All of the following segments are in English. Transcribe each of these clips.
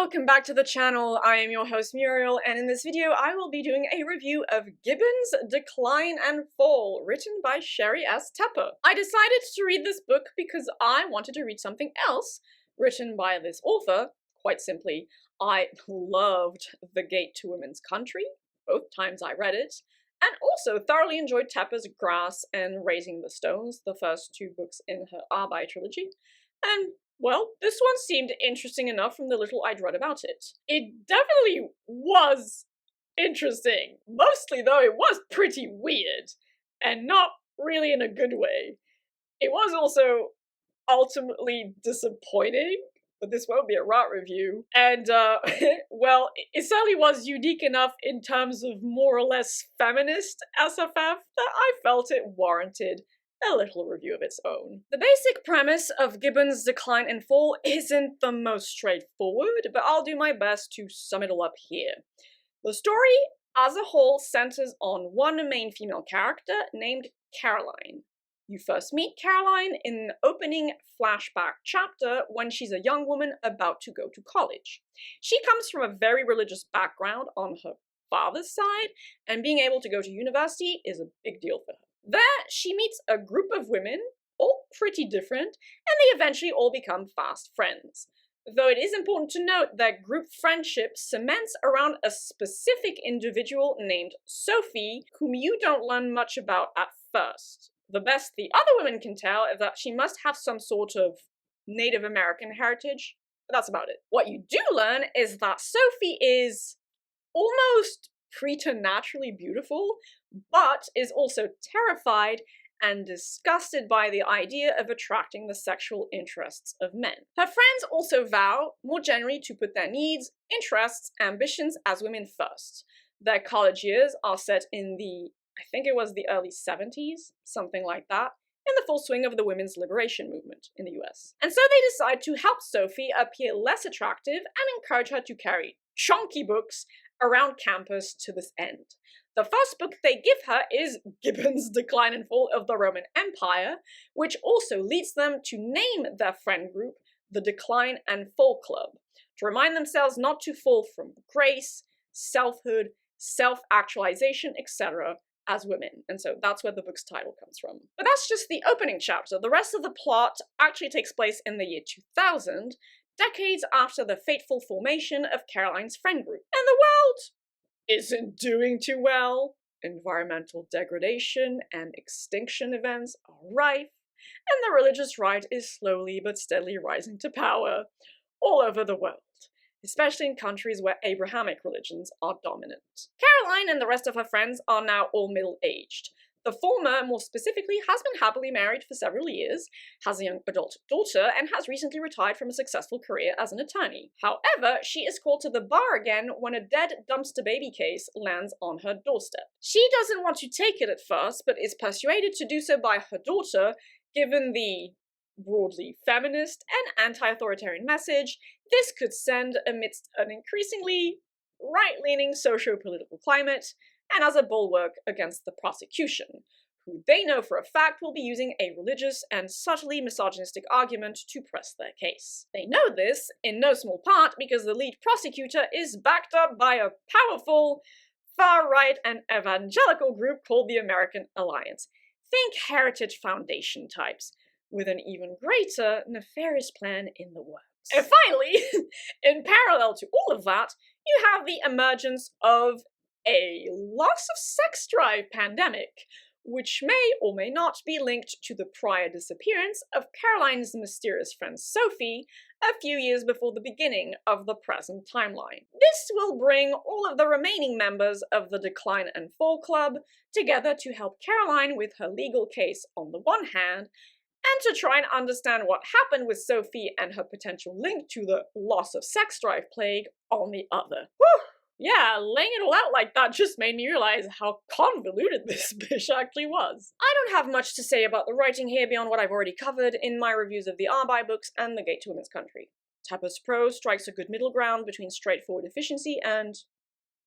welcome back to the channel. I am your host Muriel, and in this video I will be doing a review of Gibbon's Decline and Fall, written by Sherry S. Tepper. I decided to read this book because I wanted to read something else written by this author. Quite simply, I loved The Gate to Women's Country, both times I read it, and also thoroughly enjoyed Tepper's Grass and Raising the Stones, the first two books in her Arbai trilogy, and well, this one seemed interesting enough from the little I'd read about it. It definitely was interesting. Mostly, though, it was pretty weird. And not really in a good way. It was also ultimately disappointing, but this won't be a rot review. And, well, it certainly was unique enough in terms of more or less feminist SFF that I felt it warranted a little review of its own. The basic premise of Gibbon's Decline and Fall isn't the most straightforward, but I'll do my best to sum it all up here. The story, as a whole, centers on one main female character named Caroline. You first meet Caroline in an opening flashback chapter when she's a young woman about to go to college. She comes from a very religious background on her father's side, and being able to go to university is a big deal for her. There, she meets a group of women, all pretty different, and they eventually all become fast friends. Though it is important to note that group friendship cements around a specific individual named Sophie, whom you don't learn much about at first. The best the other women can tell is that she must have some sort of Native American heritage, but that's about it. What you do learn is that Sophie is almost preternaturally beautiful, but is also terrified and disgusted by the idea of attracting the sexual interests of men. Her friends also vow, more generally, to put their needs, interests, ambitions as women first. Their college years are set in I think it was the early 70s, something like that, in the full swing of the women's liberation movement in the US. And so they decide to help Sophie appear less attractive and encourage her to carry chunky books around campus to this end. The first book they give her is Gibbon's Decline and Fall of the Roman Empire, which also leads them to name their friend group the Decline and Fall Club, to remind themselves not to fall from grace, selfhood, self-actualization, etc. as women. And so that's where the book's title comes from. But that's just the opening chapter. The rest of the plot actually takes place in the year 2000, decades after the fateful formation of Caroline's friend group. And the world isn't doing too well. Environmental degradation and extinction events are rife, and the religious right is slowly but steadily rising to power all over the world, especially in countries where Abrahamic religions are dominant. Caroline and the rest of her friends are now all middle-aged. The former, more specifically, has been happily married for several years, has a young adult daughter, and has recently retired from a successful career as an attorney. However, she is called to the bar again when a dead dumpster baby case lands on her doorstep. She doesn't want to take it at first, but is persuaded to do so by her daughter, given the broadly feminist and anti-authoritarian message this could send amidst an increasingly right-leaning socio-political climate, and as a bulwark against the prosecution, who they know for a fact will be using a religious and subtly misogynistic argument to press their case. They know this, in no small part, because the lead prosecutor is backed up by a powerful, far-right and evangelical group called the American Alliance. Think Heritage Foundation types, with an even greater nefarious plan in the works. And finally, in parallel to all of that, you have the emergence of a loss of sex drive pandemic, which may or may not be linked to the prior disappearance of Caroline's mysterious friend Sophie a few years before the beginning of the present timeline. This will bring all of the remaining members of the Decline and Fall Club together to help Caroline with her legal case on the one hand, and to try and understand what happened with Sophie and her potential link to the loss of sex drive plague on the other. Whew! Yeah, laying it all out like that just made me realize how convoluted this bitch actually was. I don't have much to say about the writing here beyond what I've already covered in my reviews of the Arbai books and The Gate to Women's Country. Tepper's prose strikes a good middle ground between straightforward efficiency and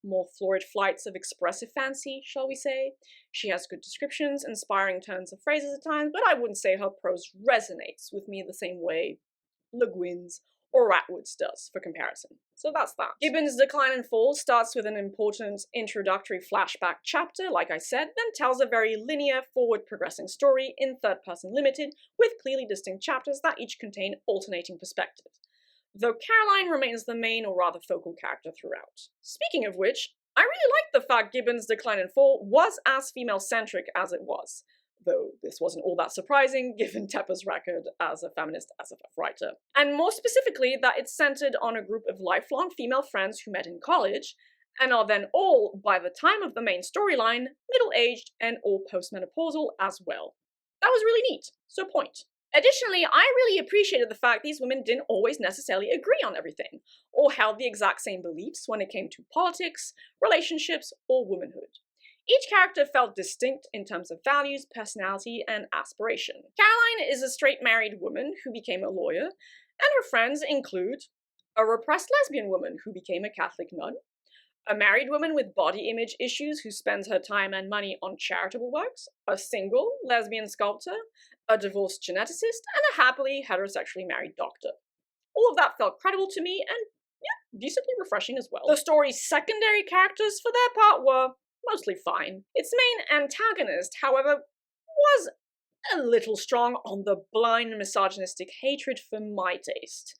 more florid flights of expressive fancy, shall we say. She has good descriptions, inspiring turns of phrases at times, but I wouldn't say her prose resonates with me the same way Le Guin's or Atwood's does, for comparison. So that's that. Gibbon's Decline and Fall starts with an important introductory flashback chapter, like I said, then tells a very linear, forward-progressing story in third-person limited, with clearly distinct chapters that each contain alternating perspectives, though Caroline remains the main or rather focal character throughout. Speaking of which, I really like the fact Gibbon's Decline and Fall was as female-centric as it was, though this wasn't all that surprising given Tepper's record as a feminist SFF writer. And more specifically, that it's centered on a group of lifelong female friends who met in college, and are then all, by the time of the main storyline, middle-aged and all postmenopausal as well. That was really neat, so point. Additionally, I really appreciated the fact these women didn't always necessarily agree on everything, or held the exact same beliefs when it came to politics, relationships, or womanhood. Each character felt distinct in terms of values, personality, and aspiration. Caroline is a straight married woman who became a lawyer, and her friends include a repressed lesbian woman who became a Catholic nun, a married woman with body image issues who spends her time and money on charitable works, a single lesbian sculptor, a divorced geneticist, and a happily heterosexually married doctor. All of that felt credible to me and, yeah, decently refreshing as well. The story's secondary characters, for their part, were mostly fine. Its main antagonist, however, was a little strong on the blind misogynistic hatred for my taste,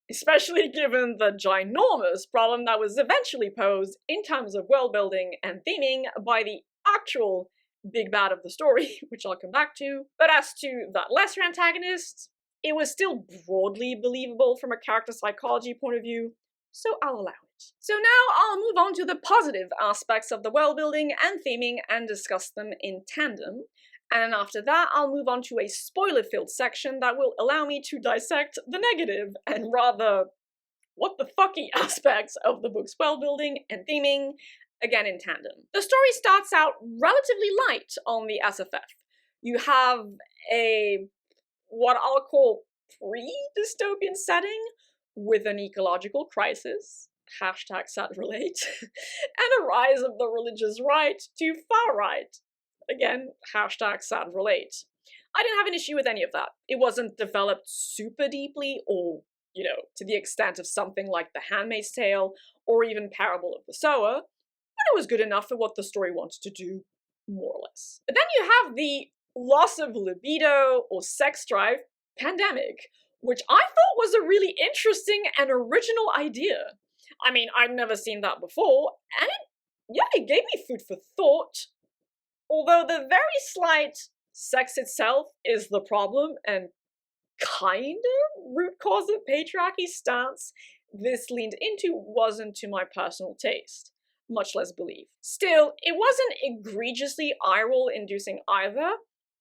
especially given the ginormous problem that was eventually posed in terms of world building and theming by the actual big bad of the story, which I'll come back to. But as to that lesser antagonist, it was still broadly believable from a character psychology point of view, so I'll allow it. So now I'll move on to the positive aspects of the world building and theming and discuss them in tandem. And then after that, I'll move on to a spoiler-filled section that will allow me to dissect the negative and rather what the fucky aspects of the book's world building and theming, again in tandem. The story starts out relatively light on the SFF. You have what I'll call pre-dystopian setting with an ecological crisis, #SadRelate, and a rise of the religious right to far right. Again, #SadRelate. I didn't have an issue with any of that. It wasn't developed super deeply or, to the extent of something like The Handmaid's Tale or even Parable of the Sower, but it was good enough for what the story wanted to do, more or less. But then you have the loss of libido or sex drive pandemic, which I thought was a really interesting and original idea. I mean, I've never seen that before, and it gave me food for thought. Although the very slight sex itself is the problem and kinda root cause of patriarchy stance this leaned into wasn't to my personal taste, much less belief. Still, it wasn't egregiously eye-roll inducing either.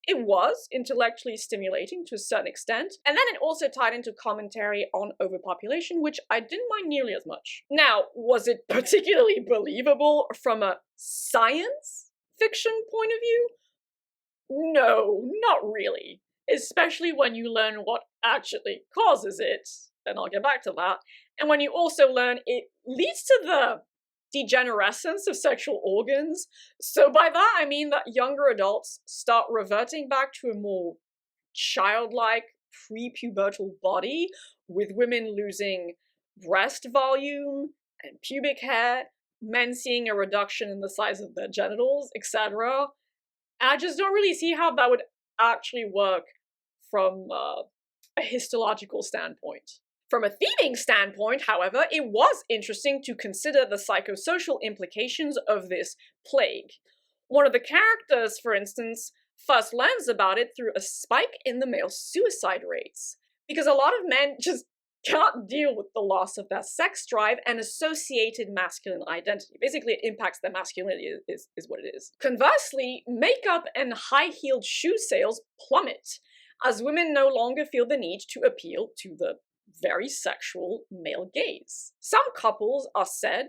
It was intellectually stimulating to a certain extent, and then it also tied into commentary on overpopulation, which I didn't mind nearly as much. Now, was it particularly believable from a science fiction point of view? No, not really. Especially when you learn what actually causes it, and I'll get back to that, and when you also learn it leads to the degenerescence of sexual organs. So by that I mean that younger adults start reverting back to a more childlike, pre-pubertal body, with women losing breast volume and pubic hair, men seeing a reduction in the size of their genitals, etc. And I just don't really see how that would actually work from a histological standpoint. From a theming standpoint, however, it was interesting to consider the psychosocial implications of this plague. One of the characters, for instance, first learns about it through a spike in the male suicide rates, because a lot of men just can't deal with the loss of their sex drive and associated masculine identity. Basically, it impacts their masculinity is what it is. Conversely, makeup and high-heeled shoe sales plummet, as women no longer feel the need to appeal to the very sexual male gaze. Some couples are said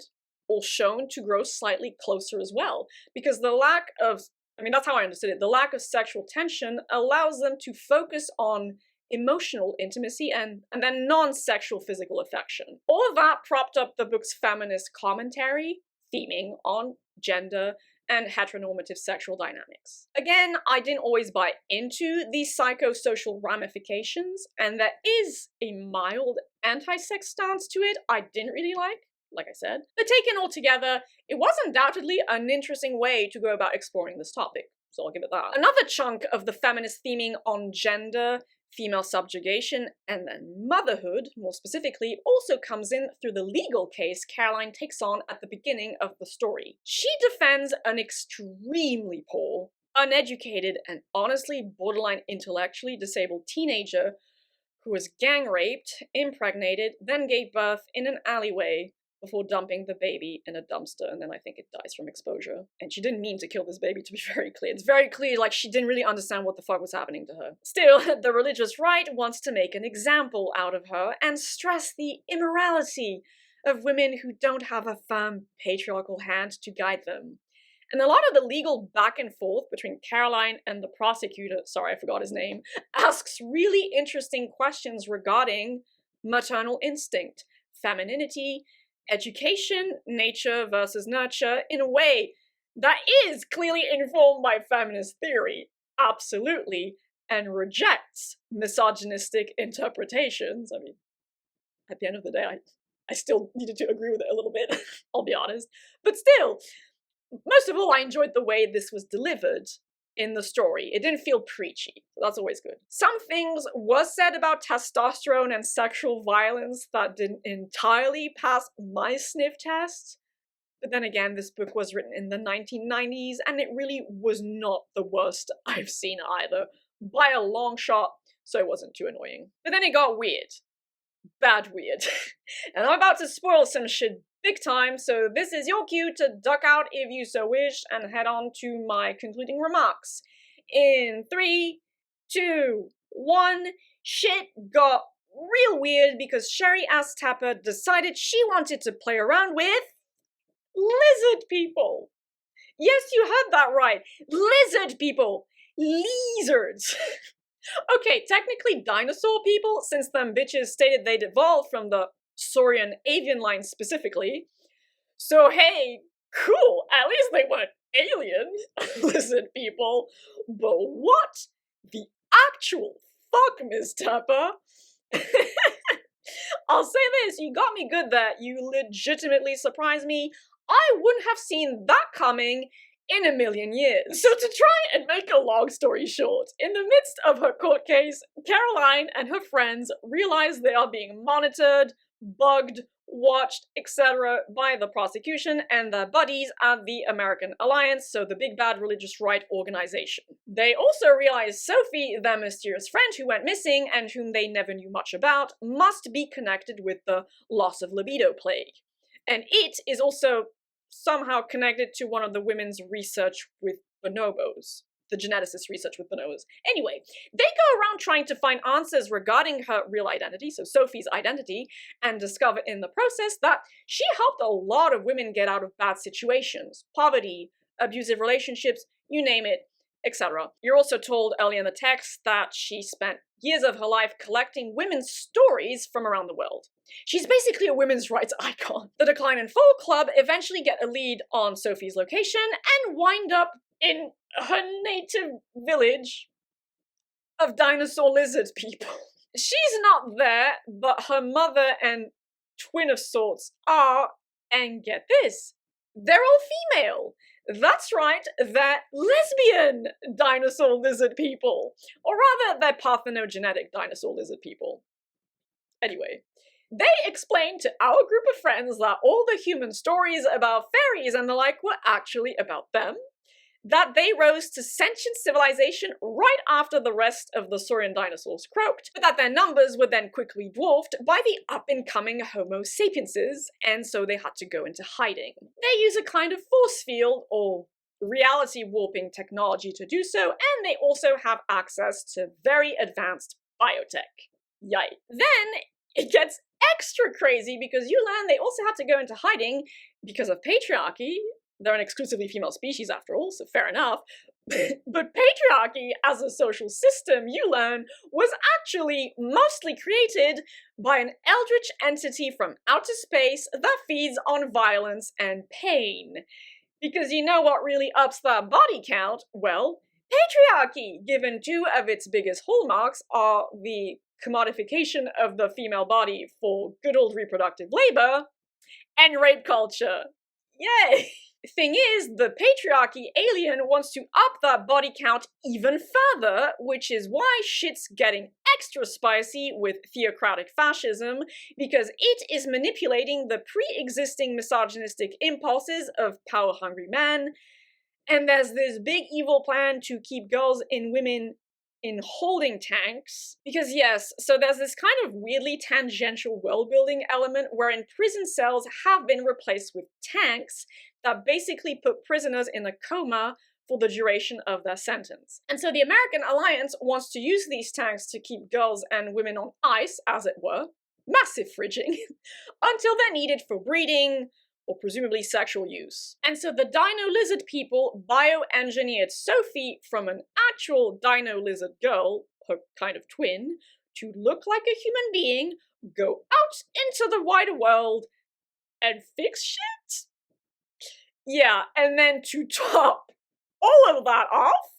or shown to grow slightly closer as well, because the lack of, that's how I understood it, the lack of sexual tension allows them to focus on emotional intimacy and then non-sexual physical affection. All of that propped up the book's feminist commentary, theming on gender and heteronormative sexual dynamics. Again, I didn't always buy into these psychosocial ramifications, and there is a mild anti-sex stance to it I didn't really like I said. But taken all together, it was undoubtedly an interesting way to go about exploring this topic, so I'll give it that. Another chunk of the feminist theming on gender, female subjugation, and then motherhood, more specifically, also comes in through the legal case Caroline takes on at the beginning of the story. She defends an extremely poor, uneducated, and honestly borderline intellectually disabled teenager who was gang raped, impregnated, then gave birth in an alleyway before dumping the baby in a dumpster, and then I think it dies from exposure. And she didn't mean to kill this baby, to be very clear. It's very clear, like, she didn't really understand what the fuck was happening to her. Still, the religious right wants to make an example out of her and stress the immorality of women who don't have a firm patriarchal hand to guide them. And a lot of the legal back and forth between Caroline and the prosecutor, sorry, I forgot his name, asks really interesting questions regarding maternal instinct, femininity, education, nature versus nurture, in a way that is clearly informed by feminist theory, absolutely, and rejects misogynistic interpretations. I mean, at the end of the day, I still needed to agree with it a little bit, I'll be honest. But still, most of all, I enjoyed the way this was delivered in the story. It didn't feel preachy. That's always good. Some things were said about testosterone and sexual violence that didn't entirely pass my sniff test. But then again, this book was written in the 1990s, and it really was not the worst I've seen either, by a long shot, so it wasn't too annoying. But then it got weird. Bad weird. And I'm about to spoil some shit big time, so this is your cue to duck out if you so wish and head on to my concluding remarks. In 3, 2, 1, shit got real weird because Sherry S. Tapper decided she wanted to play around with lizard people. Yes, you heard that right. Lizard people. Lizards. Okay, technically dinosaur people, since them bitches stated they'd evolved from the Saurian avian line specifically. So hey, cool, at least they weren't alien lizard people. But what the actual fuck, Miss Tapper? I'll say this, you got me good there. You legitimately surprised me. I wouldn't have seen that coming in a million years. So to try and make a long story short, in the midst of her court case, Caroline and her friends realize they are being monitored, bugged, watched, etc. by the prosecution and their buddies at the American Alliance, so the big bad religious right organization. They also realize Sophie, their mysterious friend who went missing and whom they never knew much about, must be connected with the loss of libido plague. And it is also somehow connected to one of the women's research with bonobos. The geneticist research with bonobos. Anyway, they go around trying to find answers regarding her real identity, so Sophie's identity, and discover in the process that she helped a lot of women get out of bad situations, poverty, abusive relationships, you name it, etc. You're also told early in the text that she spent years of her life collecting women's stories from around the world. She's basically a women's rights icon. The Decline and Fall Club eventually get a lead on Sophie's location and wind up in her native village of dinosaur lizard people. She's not there, but her mother and twin of sorts are, and get this, they're all female. That's right, they're lesbian dinosaur lizard people. Or rather, they're parthenogenetic dinosaur lizard people. Anyway, they explained to our group of friends that all the human stories about fairies and the like were actually about them, that they rose to sentient civilization right after the rest of the Saurian dinosaurs croaked, but that their numbers were then quickly dwarfed by the up-and-coming Homo sapienses, and so they had to go into hiding. They use a kind of force field, or reality warping technology to do so, and they also have access to very advanced biotech. Yikes. Then it gets extra crazy because you learn they also had to go into hiding because of patriarchy. They're an exclusively female species after all, so fair enough. But patriarchy as a social system, you learn, was actually mostly created by an eldritch entity from outer space that feeds on violence and pain. Because you know what really ups that body count? Well, patriarchy, given two of its biggest hallmarks are the commodification of the female body for good old reproductive labor and rape culture. Yay! Thing is, the patriarchy alien wants to up that body count even further, which is why shit's getting extra spicy with theocratic fascism, because it is manipulating the pre-existing misogynistic impulses of power-hungry men, and there's this big evil plan to keep girls and women in holding tanks, because yes, so there's this kind of weirdly tangential world-building element wherein prison cells have been replaced with tanks that basically put prisoners in a coma for the duration of their sentence. And so the American Alliance wants to use these tanks to keep girls and women on ice, as it were, massive fridging, until they're needed for breeding, or presumably sexual use. And so the dino lizard people bioengineered Sophie from an actual dino lizard girl, her kind of twin, to look like a human being, go out into the wider world, and fix shit? Yeah, and then to top all of that off,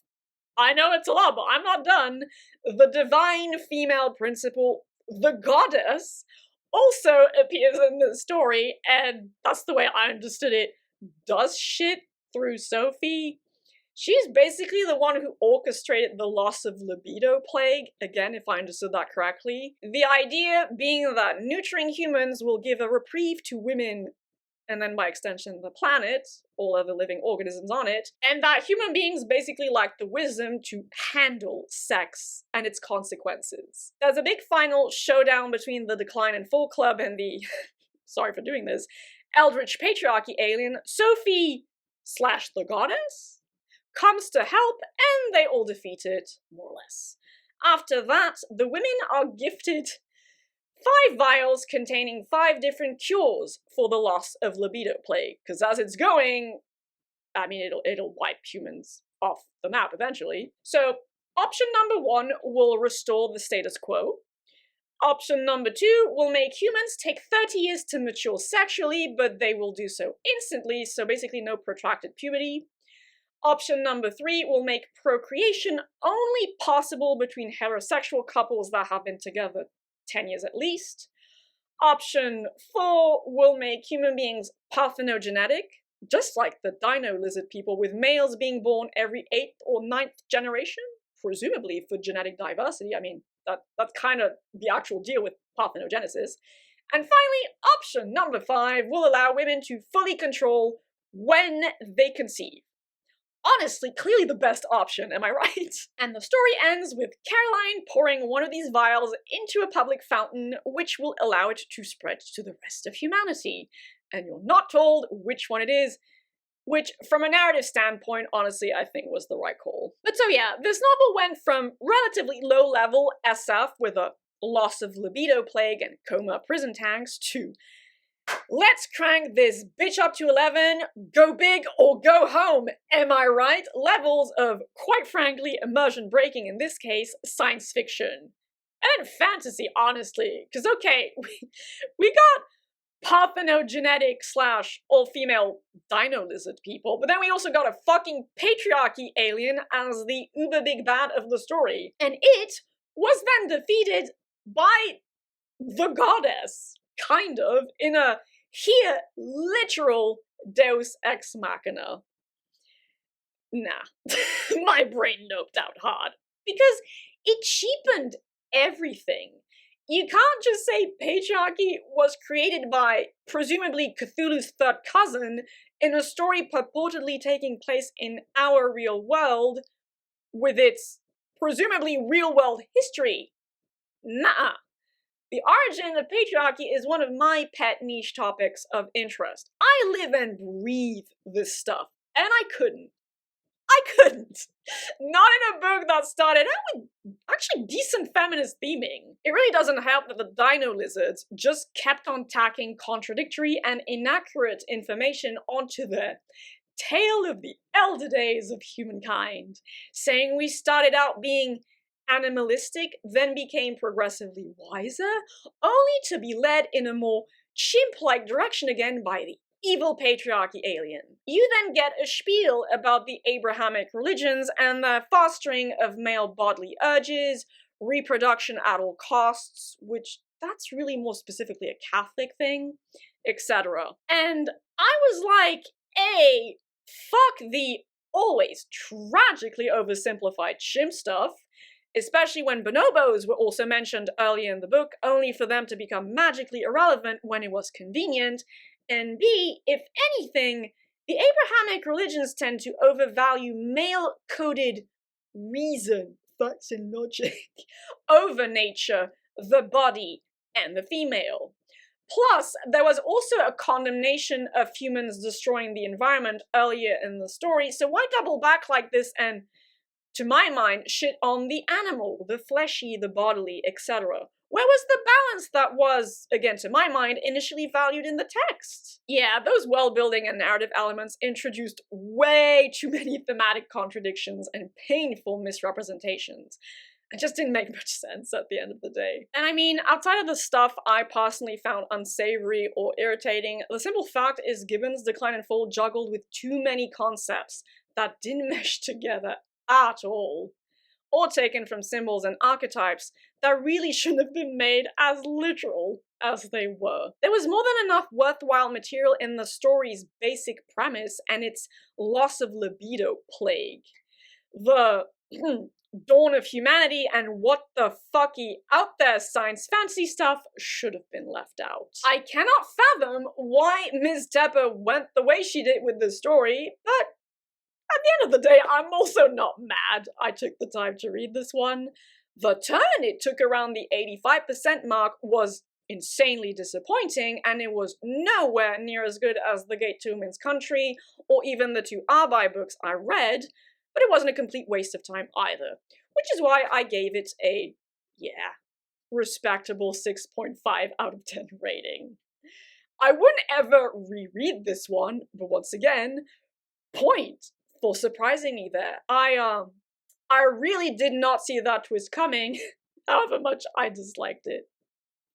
I know it's a lot, but I'm not done, the divine female principle, the goddess, also appears in the story, and that's the way I understood it, does shit through Sophie. She's basically the one who orchestrated the loss of libido plague, again, if I understood that correctly. The idea being that nurturing humans will give a reprieve to women, and then by extension the planet, all other living organisms on it, and that human beings basically lack the wisdom to handle sex and its consequences. There's a big final showdown between the Decline and Fall Club and the, sorry for doing this, Eldritch Patriarchy alien, Sophie / the goddess, comes to help, and they all defeat it, more or less. After that, the women are gifted 5 vials containing 5 different cures for the loss of libido plague, because as it's going, I mean, it'll wipe humans off the map eventually. So, option number 1 will restore the status quo. Option number 2 will make humans take 30 years to mature sexually, but they will do so instantly, so basically no protracted puberty. Option number 3 will make procreation only possible between heterosexual couples that have been together 10 years at least. Option 4 will make human beings parthenogenetic, just like the dino lizard people, with males being born every 8th or 9th generation, presumably for genetic diversity. I mean, that's kind of the actual deal with parthenogenesis. And finally, option number 5 will allow women to fully control when they conceive. Honestly, clearly the best option, am I right? And the story ends with Caroline pouring one of these vials into a public fountain, which will allow it to spread to the rest of humanity. And you're not told which one it is, which, from a narrative standpoint, honestly, I think was the right call. But so yeah, this novel went from relatively low-level SF with a loss of libido plague and coma prison tanks to let's crank this bitch up to 11, go big or go home, am I right? Levels of, quite frankly, immersion breaking, in this case, science fiction. And fantasy, honestly, because okay, we got parthenogenetic / all-female dino lizard people, but then we also got a fucking patriarchy alien as the uber big bad of the story. And it was then defeated by the goddess. Kind of, in a here literal deus ex machina. Nah, my brain noped out hard. Because it cheapened everything. You can't just say patriarchy was created by, presumably, Cthulhu's third cousin in a story purportedly taking place in our real world with its, presumably, real-world history. Nah. The origin of patriarchy is one of my pet niche topics of interest. I live and breathe this stuff, and I couldn't. Not in a book that started out with actually decent feminist theming. It really doesn't help that the dino lizards just kept on tacking contradictory and inaccurate information onto the tale of the elder days of humankind, saying we started out being animalistic, then became progressively wiser, only to be led in a more chimp-like direction again by the evil patriarchy alien. You then get a spiel about the Abrahamic religions and the fostering of male bodily urges, reproduction at all costs, which that's really more specifically a Catholic thing, etc. And I was like, A, fuck the always tragically oversimplified chimp stuff, especially when bonobos were also mentioned earlier in the book, only for them to become magically irrelevant when it was convenient, and B, if anything, the Abrahamic religions tend to overvalue male-coded reason, facts and logic, over nature, the body, and the female. Plus, there was also a condemnation of humans destroying the environment earlier in the story, so why double back like this and, to my mind, shit on the animal, the fleshy, the bodily, etc.? Where was the balance that was, again to my mind, initially valued in the text? Yeah, those world-building and narrative elements introduced way too many thematic contradictions and painful misrepresentations. It just didn't make much sense at the end of the day. And I mean, outside of the stuff I personally found unsavory or irritating, the simple fact is Gibbon's Decline and Fall juggled with too many concepts that didn't mesh together at all, or taken from symbols and archetypes that really shouldn't have been made as literal as they were. There was more than enough worthwhile material in the story's basic premise and its loss of libido plague. The dawn of humanity and what the fucky out there science fantasy stuff should have been left out. I cannot fathom why Ms. Tepper went the way she did with the story, but at the end of the day, I'm also not mad I took the time to read this one. The turn it took around the 85% mark was insanely disappointing, and it was nowhere near as good as The Gate to Women's Country, or even the two Arbai books I read, but it wasn't a complete waste of time either, which is why I gave it a, respectable 6.5 out of 10 rating. I wouldn't ever reread this one, but once again, point for surprising me there. I really did not see that twist coming, however much I disliked it.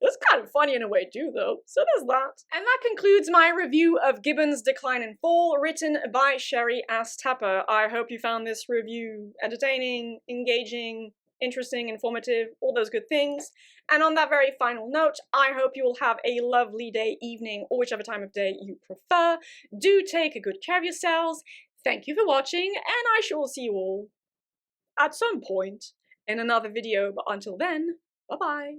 It's kind of funny in a way too, though, so there's that. And that concludes my review of Gibbon's Decline and Fall, written by Sherry S. Tepper. I hope you found this review entertaining, engaging, interesting, informative, all those good things. And on that very final note, I hope you will have a lovely day, evening, or whichever time of day you prefer. Do take a good care of yourselves. Thank you for watching, and I shall see you all at some point in another video, but until then, bye-bye.